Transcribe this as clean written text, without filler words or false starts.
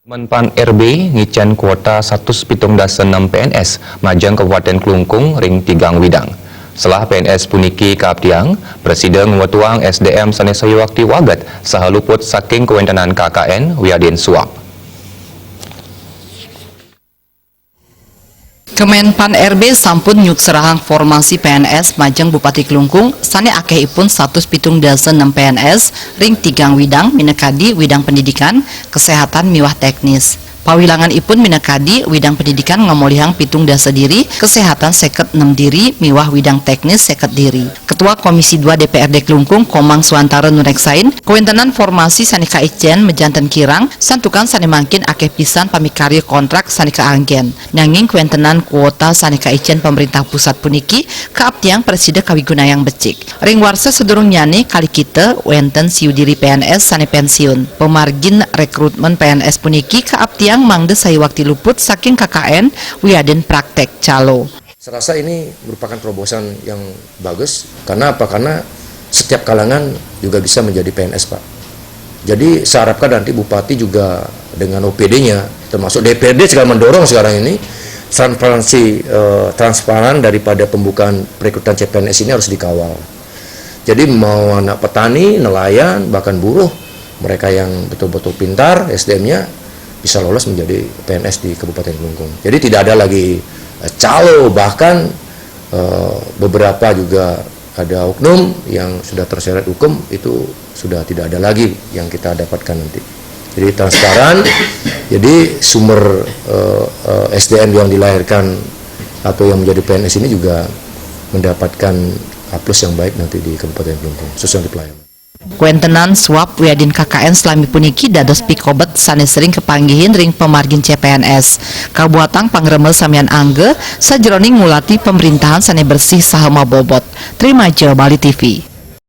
Menpan RB ngican kuota 176 PNS Majang Kabupaten Klungkung ring tigang widang. Setelah PNS puniki kaabdiang, Presiden wetuang SDM sanesaya wakti wagat saha luput saking kewentenan KKN Wiadin suap. Kemenpan RB sampun nyuk serahang formasi PNS Majang Bupati Klungkung sane akehipun 176 PNS ring tigang widang minekadi widang pendidikan, kesehatan miwah teknis. Pawilangan ipun minekadi widang pendidikan ngomolihang pitung dasa diri, kesehatan 56 diri, miwah widang teknis 50 diri. Ketua Komisi 2 DPRD Klungkung Komang Suantara nureksain, kewentenan formasi sanika ijen mejanten kirang, santukan sane mangkin akeh pisan pamikarya kontrak sanika anggen. Nanging kewentenan kuota sanika ijen pemerintah pusat puniki, kaabdiang Presiden kawigunayang becik. Ring warsa sedurung nyane kali kita wenten siu diri PNS sane pensiun. Pemargin rekrutmen PNS puniki kaabdiang mangde saya waktu luput saking KKN Wiadin praktek calo. Saya rasa ini merupakan terobosan yang bagus. Karena apa? Karena setiap kalangan juga bisa menjadi PNS, Pak. Jadi saya harapkan nanti Bupati juga dengan OPD-nya, termasuk DPRD sekarang mendorong sekarang ini transparan daripada pembukaan perekrutan CPNS ini harus dikawal. Jadi mau anak petani, nelayan, bahkan buruh, mereka yang betul-betul pintar SDM-nya bisa lolos menjadi PNS di Kabupaten Klungkung. Jadi tidak ada lagi calo, bahkan beberapa juga ada oknum yang sudah terseret hukum, itu sudah tidak ada lagi yang kita dapatkan nanti. Jadi transparan, jadi sumber SDM yang dilahirkan atau yang menjadi PNS ini juga mendapatkan plus yang baik nanti di Kabupaten Klungkung, khususnya di pelayanan. Kuentenan suap Wiadin KKN selami puniki dados pikobet sane sering kepanggihin ring pemargin CPNS. Kabuatan Pangremel Samian Angge sajeroning ngulati pemerintahan sane bersih saha mabobot. Terima Bali TV.